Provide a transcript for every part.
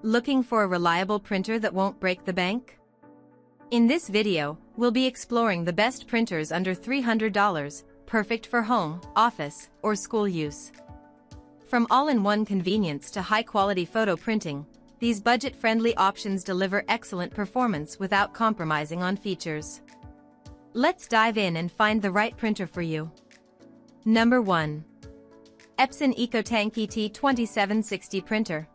Looking for a reliable printer that won't break the bank? In this video, we'll be exploring the best printers under $300, perfect for home, office, or school use. From all-in-one convenience to high-quality photo printing, these budget-friendly options deliver excellent performance without compromising on features. Let's dive in and find the right printer for you. Number 1. Epson EcoTank ET2760 Printer.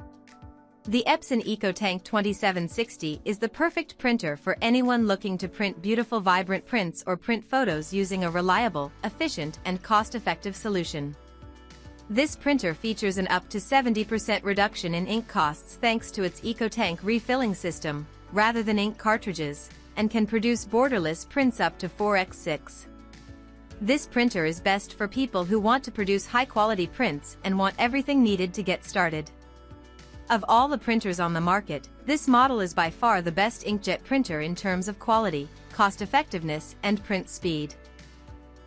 The Epson EcoTank 2760 is the perfect printer for anyone looking to print beautiful vibrant prints or print photos using a reliable, efficient, and cost-effective solution. This printer features an up to 70% reduction in ink costs thanks to its EcoTank refilling system, rather than ink cartridges, and can produce borderless prints up to 4x6. This printer is best for people who want to produce high-quality prints and want everything needed to get started. Of all the printers on the market, this model is by far the best inkjet printer in terms of quality, cost-effectiveness, and print speed.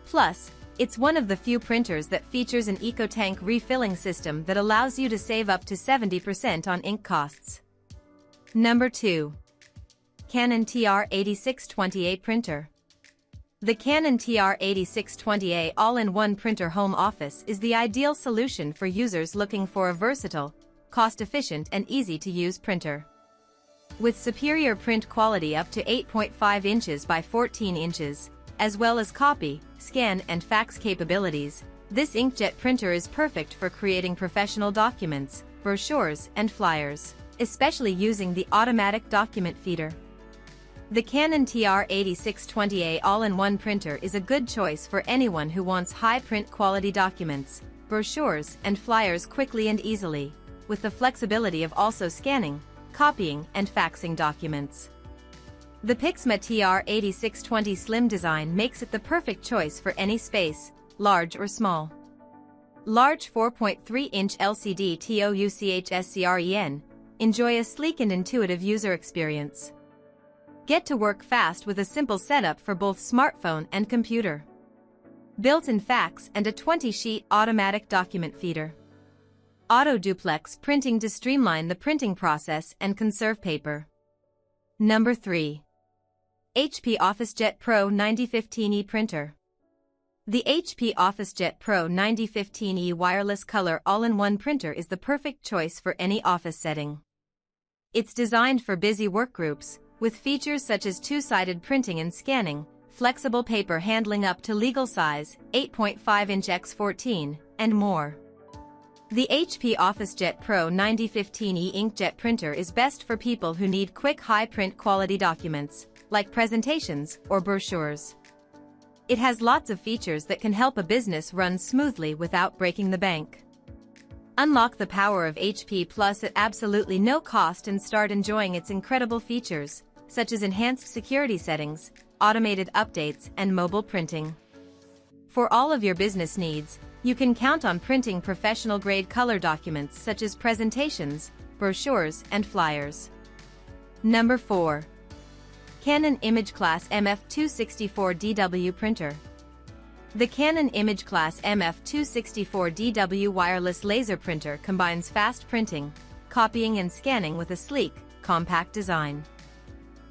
Plus, it's one of the few printers that features an EcoTank refilling system that allows you to save up to 70% on ink costs. Number 2. Canon TR8620A Printer. The Canon TR8620A all-in-one printer home office is the ideal solution for users looking for a versatile, cost-efficient and easy-to-use printer. With superior print quality up to 8.5 inches by 14 inches, as well as copy, scan and fax capabilities, this inkjet printer is perfect for creating professional documents, brochures and flyers, especially using the automatic document feeder. The Canon TR8620A all-in-one printer is a good choice for anyone who wants high print quality documents, brochures and flyers quickly and easily, with the flexibility of also scanning, copying, and faxing documents. The Pixma TR8620 Slim design makes it the perfect choice for any space, large or small. Large 4.3-inch LCD TOUCHSCREN, enjoy a sleek and intuitive user experience. Get to work fast with a simple setup for both smartphone and computer. Built-in fax and a 20-sheet automatic document feeder. Auto duplex printing to streamline the printing process and conserve paper. Number 3. HP OfficeJet Pro 9015E Printer. The HP OfficeJet Pro 9015E wireless color all-in-one printer is the perfect choice for any office setting. It's designed for busy workgroups, with features such as two-sided printing and scanning, flexible paper handling up to legal size, 8.5-inch x 14, and more. The HP OfficeJet Pro 9015E inkjet printer is best for people who need quick high-print quality documents, like presentations or brochures. It has lots of features that can help a business run smoothly without breaking the bank. Unlock the power of HP Plus at absolutely no cost and start enjoying its incredible features, such as enhanced security settings, automated updates, and mobile printing. For all of your business needs, you can count on printing professional-grade color documents such as presentations, brochures, and flyers. Number 4. Canon ImageCLASS MF264DW Printer. The Canon ImageCLASS MF264DW wireless laser printer combines fast printing, copying and scanning with a sleek, compact design.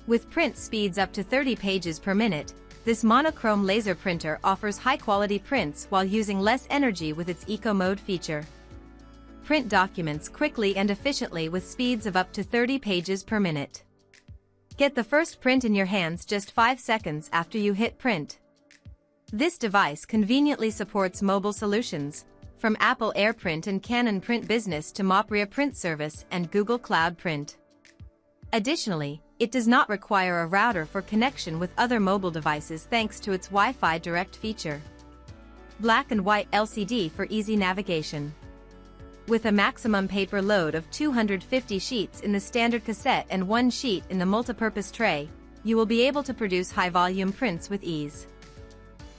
With print speeds up to 30 pages per minute, this monochrome laser printer offers high-quality prints while using less energy with its Eco Mode feature. Print documents quickly and efficiently with speeds of up to 30 pages per minute. Get the first print in your hands just 5 seconds after you hit print. This device conveniently supports mobile solutions, from Apple AirPrint and Canon Print Business to Mopria Print Service and Google Cloud Print. Additionally, it does not require a router for connection with other mobile devices thanks to its Wi-Fi Direct feature. Black and white LCD for easy navigation. With a maximum paper load of 250 sheets in the standard cassette and 1 sheet in the multipurpose tray, you will be able to produce high-volume prints with ease.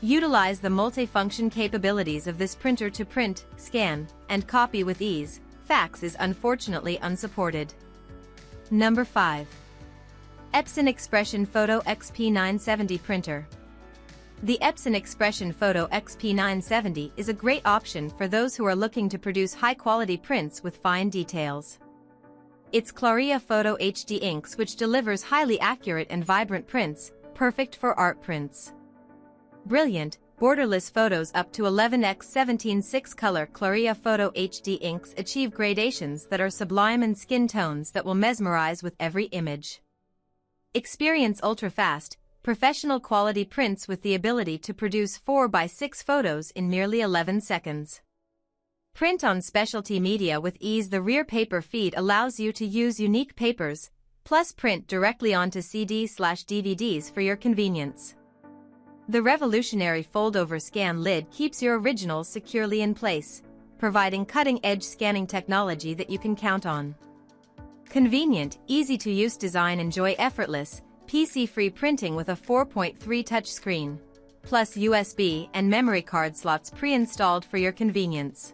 Utilize the multifunction capabilities of this printer to print, scan, and copy with ease. Fax is unfortunately unsupported. Number 5. Epson Expression Photo XP970 Printer. The Epson Expression Photo XP970 is a great option for those who are looking to produce high-quality prints with fine details. It's Claria Photo HD inks which delivers highly accurate and vibrant prints, perfect for art prints. Brilliant, borderless photos up to 11x17 6-color Claria Photo HD inks achieve gradations that are sublime and skin tones that will mesmerize with every image. Experience ultra-fast, professional quality prints with the ability to produce 4x6 photos in merely 11 seconds. Print on specialty media with ease. The rear paper feed allows you to use unique papers, plus print directly onto CDs/DVDs for your convenience. The revolutionary fold-over scan lid keeps your originals securely in place, providing cutting-edge scanning technology that you can count on. Convenient, easy-to-use design. Enjoy effortless, PC-free printing with a 4.3 touchscreen, plus USB and memory card slots pre-installed for your convenience.